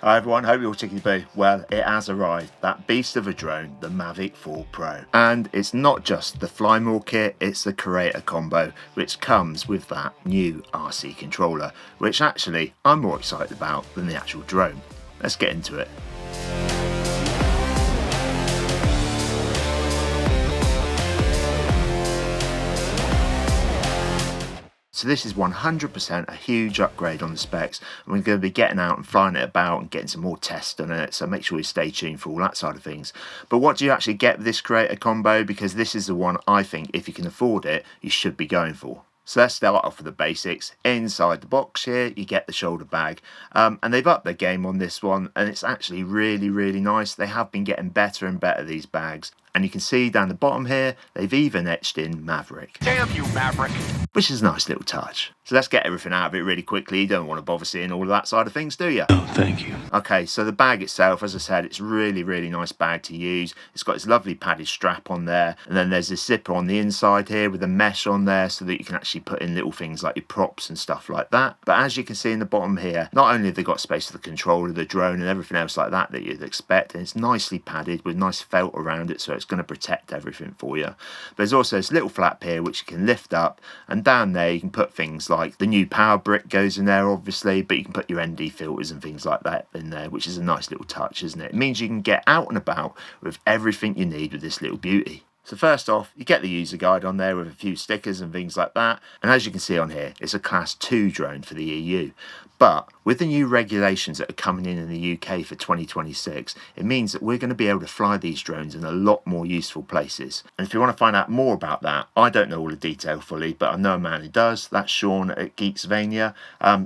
Hi everyone, hope you're all tickety boo. Well, it has arrived, that beast of a drone, the Mavic 4 Pro. And it's not just the fly more kit, it's the creator combo, which comes with that new RC controller, which actually I'm more excited about than the actual drone. Let's get into it. So this is 100% a huge upgrade on the specs, and we're going to be getting out and flying it about and getting some more tests done on it, so make sure you stay tuned for all that side of things. But what do you actually get with this creator combo? Because this is the one I think, if you can afford it, you should be going for. So let's start off with the basics. Inside the box here, you get the shoulder bag, and they've upped their game on this one, and it's actually really nice. They have been getting better and better, these bags. And you can see down the bottom here, they've even etched in Maverick. Damn you, Maverick! Which is a nice little touch. So let's get everything out of it really quickly. You don't want to bother seeing all of that side of things, do you? No, thank you. Okay, so the bag itself, as I said, it's really nice bag to use. It's got this lovely padded strap on there, and then there's this zipper on the inside here with a mesh on there so that you can actually put in little things like your props and stuff like that. But as you can see in the bottom here, not only have they got space for the controller, the drone and everything else like that you'd expect, and it's nicely padded with nice felt around it, so it's going to protect everything for you. But there's also this little flap here which you can lift up, and down there you can put things like the new power brick goes in there obviously, but you can put your ND filters and things like that in there, which is a nice little touch, isn't it? It means you can get out and about with everything you need with this little beauty. So first off, you get the user guide on there with a few stickers and things like that. And as you can see on here, it's a Class 2 drone for the EU. But with the new regulations that are coming in the UK for 2026, it means that we're going to be able to fly these drones in a lot more useful places. And if you want to find out more about that, I don't know all the detail fully, but I know a man who does. That's Sean at Geeksvania.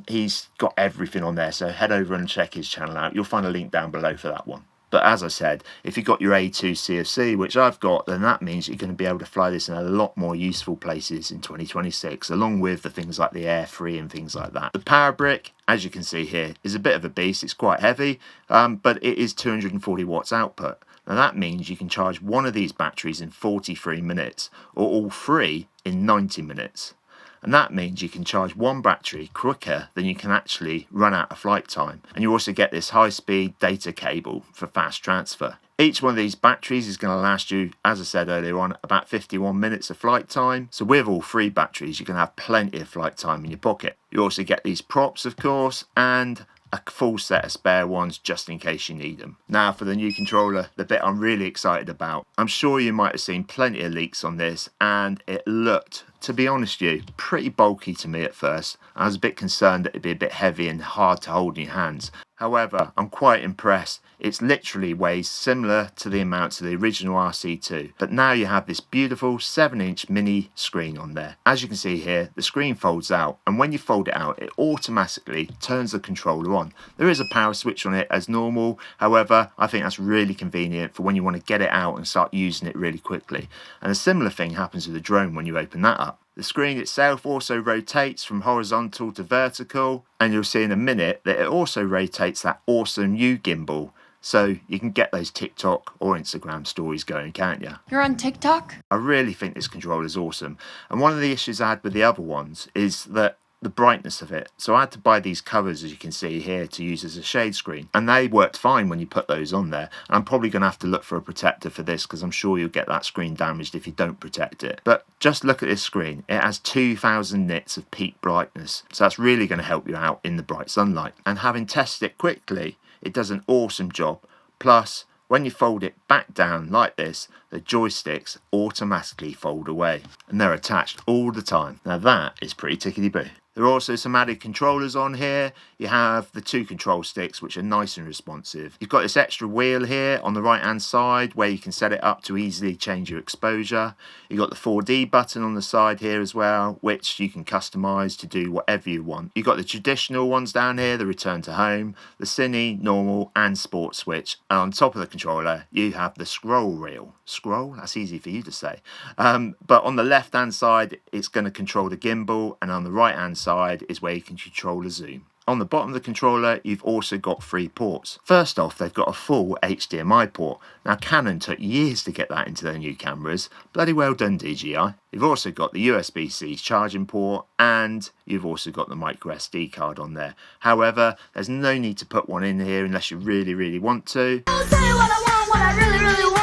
He's got everything on there, so head over and check his channel out. You'll find a link down below for that one. But as I said, if you've got your A2 CFC, which I've got, then that means you're going to be able to fly this in a lot more useful places in 2026, along with the things like the Air 3 and things like that. The power brick, as you can see here, is a bit of a beast. It's quite heavy, but it is 240 watts output. Now that means you can charge one of these batteries in 43 minutes, or all three in 90 minutes. And that means you can charge one battery quicker than you can actually run out of flight time. And you also get this high-speed data cable for fast transfer. Each one of these batteries is going to last you, as I said earlier on, about 51 minutes of flight time. So with all three batteries, you can have plenty of flight time in your pocket. You also get these props, of course, and a full set of spare ones just in case you need them. Now for the new controller, the bit I'm really excited about. I'm sure you might have seen plenty of leaks on this, and it looked, to be honest with you, pretty bulky to me at first. I was a bit concerned that it'd be a bit heavy and hard to hold in your hands. However, I'm quite impressed. It's literally weighs similar to the amounts of the original RC2, but now you have this beautiful 7-inch mini screen on there. As you can see here, the screen folds out, and when you fold it out, it automatically turns the controller on. There is a power switch on it as normal, however, I think that's really convenient for when you want to get it out and start using it really quickly. And a similar thing happens with the drone when you open that up. The screen itself also rotates from horizontal to vertical, and you'll see in a minute that it also rotates that awesome new gimbal, so you can get those TikTok or Instagram stories going, can't you? You're on TikTok? I really think this controller is awesome, and one of the issues I had with the other ones is that the brightness of it. So I had to buy these covers, as you can see here, to use as a shade screen, and they worked fine when you put those on there. And I'm probably going to have to look for a protector for this, because I'm sure you'll get that screen damaged if you don't protect it. But just look at this screen. It has 2000 nits of peak brightness, so that's really going to help you out in the bright sunlight. And having tested it quickly, it does an awesome job. Plus, when you fold it back down like this, the joysticks automatically fold away, and they're attached all the time. Now that is pretty tickety-boo. There are also some added controllers on here. You have the 2 control sticks, which are nice and responsive. You've got this extra wheel here on the right hand side where you can set it up to easily change your exposure. You've got the 4D button on the side here as well, which you can customize to do whatever you want. You've got the traditional ones down here, the return to home, the cine, normal and sport switch. And on top of the controller, you have the scroll wheel. Scroll? That's easy for you to say. But on the left hand side, it's going to control the gimbal, and on the right hand side is where you can control the zoom. On the bottom of the controller, you've also got 3 ports. First off, they've got a full HDMI port. Now, Canon took years to get that into their new cameras. Bloody well done, DJI. You've also got the USB-C charging port, and you've also got the micro SD card on there. However, there's no need to put one in here unless you really, really want to. I'll tell you what I want, what I really, really want.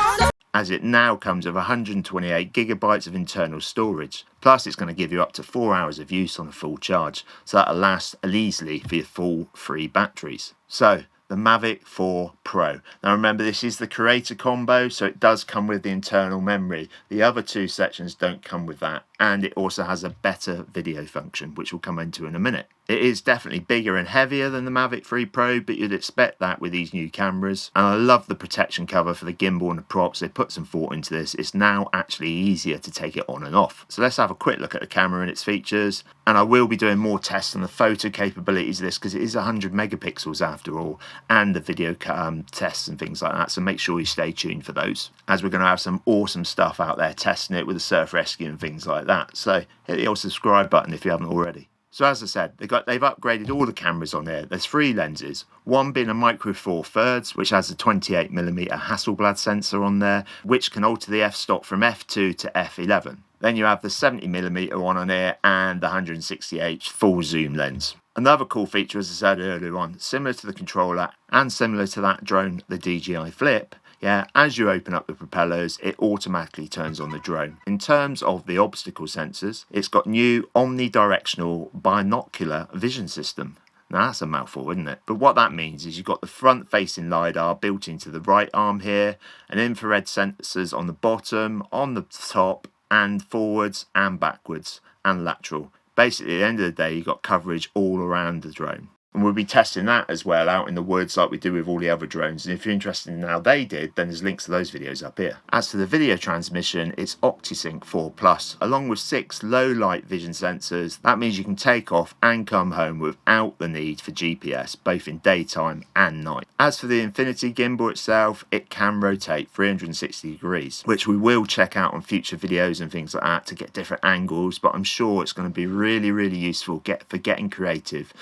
As it now comes with 128 gigabytes of internal storage. Plus, it's going to give you up to 4 hours of use on a full charge. So that'll last easily for your full 3 batteries. So, the Mavic 4 Pro. Now remember, this is the creator combo, so it does come with the internal memory. The other 2 sections don't come with that, and it also has a better video function, which we'll come into in a minute. It is definitely bigger and heavier than the Mavic 3 Pro, but you'd expect that with these new cameras. And I love the protection cover for the gimbal and the props. They put some thought into this. It's now actually easier to take it on and off. So let's have a quick look at the camera and its features. And I will be doing more tests on the photo capabilities of this, because it is 100 megapixels after all, and the video tests and things like that. So make sure you stay tuned for those, as we're going to have some awesome stuff out there testing it with the surf rescue and things like that. So hit the old subscribe button if you haven't already. So as I said, they've upgraded all the cameras on there. There's 3 lenses, one being a micro four thirds, which has a 28mm Hasselblad sensor on there, which can alter the f-stop from f2 to f11. Then you have the 70mm one on here and the 168 full zoom lens. Another cool feature, as I said earlier on, similar to the controller and similar to that drone, the DJI Flip, as you open up the propellers, it automatically turns on the drone. In terms of the obstacle sensors, it's got new omnidirectional binocular vision system. Now that's a mouthful, isn't it? But what that means is you've got the front-facing LiDAR built into the right arm here, and infrared sensors on the bottom, on the top, and forwards and backwards and lateral. Basically, at the end of the day, you've got coverage all around the drone. And we'll be testing that as well out in the woods like we do with all the other drones. And if you're interested in how they did, then there's links to those videos up here. As to the video transmission, it's OptiSync 4 Plus, along with 6 low light vision sensors. That means you can take off and come home without the need for GPS, both in daytime and night. As for the Infinity gimbal itself, it can rotate 360 degrees, which we will check out on future videos and things like that to get different angles, but I'm sure it's going to be really, really useful for getting creative,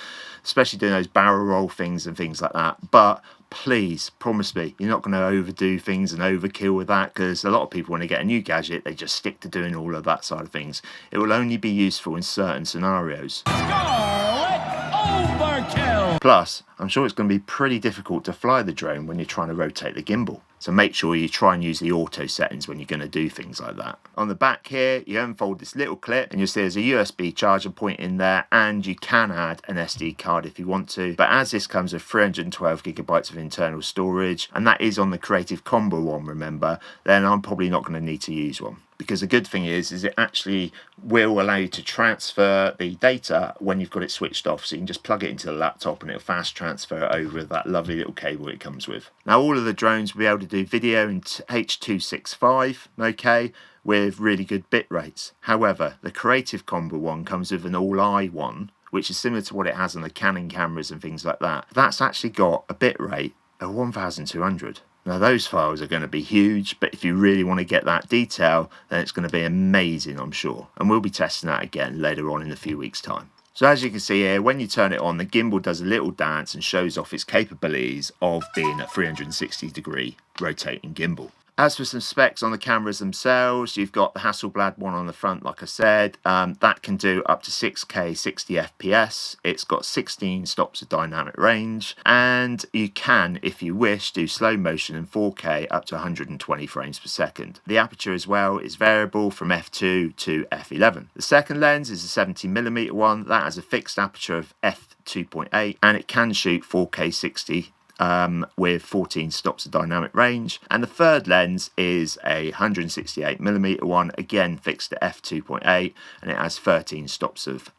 especially doing those barrel roll things and things like that. But please promise me you're not going to overdo things and overkill with that, because a lot of people, when they get a new gadget, they just stick to doing all of that side of things. It will only be useful in certain scenarios. Overkill. Plus, I'm sure it's going to be pretty difficult to fly the drone when you're trying to rotate the gimbal. So make sure you try and use the auto settings when you're going to do things like that. On the back here, you unfold this little clip and you'll see there's a USB charger point in there, and you can add an SD card if you want to. But as this comes with 312 gigabytes of internal storage, and that is on the Creative Combo one, remember, then I'm probably not going to need to use one. Because the good thing is it actually will allow you to transfer the data when you've got it switched off. So you can just plug it into the laptop and it'll fast transfer it over that lovely little cable it comes with. Now all of the drones will be able to do video in H.265, okay, with really good bit rates. However, the Creative Combo one comes with an all-eye one, which is similar to what it has on the Canon cameras and things like that. That's actually got a bit rate of 1200. Now those files are going to be huge, but if you really want to get that detail, then it's going to be amazing, I'm sure. And we'll be testing that again later on in a few weeks' time. So as you can see here, when you turn it on, the gimbal does a little dance and shows off its capabilities of being a 360-degree rotating gimbal. As for some specs on the cameras themselves, you've got the Hasselblad one on the front, like I said. That can do up to 6K 60 FPS. It's got 16 stops of dynamic range, and you can, if you wish, do slow motion in 4K up to 120 frames per second. The aperture as well is variable from f2 to f11. The second lens is a 70mm one. That has a fixed aperture of f2.8, and it can shoot 4K 60 with 14 stops of dynamic range. And the third lens is a 168mm one, again fixed at f2.8, and it has 13 stops of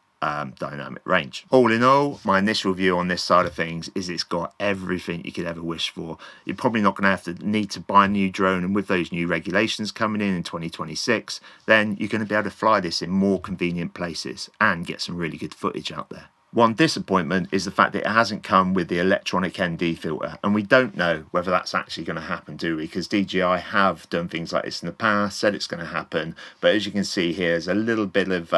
dynamic range. All in all, my initial view on this side of things is it's got everything you could ever wish for. You're probably not going to need to buy a new drone, and with those new regulations coming in 2026, then you're going to be able to fly this in more convenient places and get some really good footage out there. One disappointment is the fact that it hasn't come with the electronic ND filter, and we don't know whether that's actually going to happen, do we? Because DJI have done things like this in the past, said it's going to happen, but as you can see here, there's a little bit of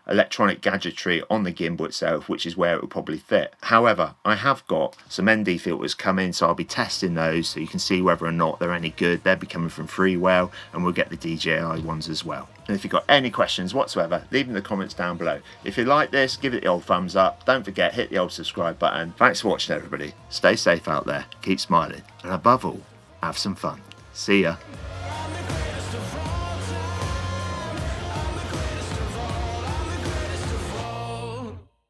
electronic gadgetry on the gimbal itself, which is where it will probably fit. However, I have got some ND filters coming, so I'll be testing those so you can see whether or not they're any good. They'll be coming from Freewell, and we'll get the DJI ones as well. And if you've got any questions whatsoever, leave them in the comments down below. If you like this, give it the old thumbs up. Don't forget, hit the old subscribe button. Thanks for watching, everybody. Stay safe out there, keep smiling, and above all, have some fun. See ya.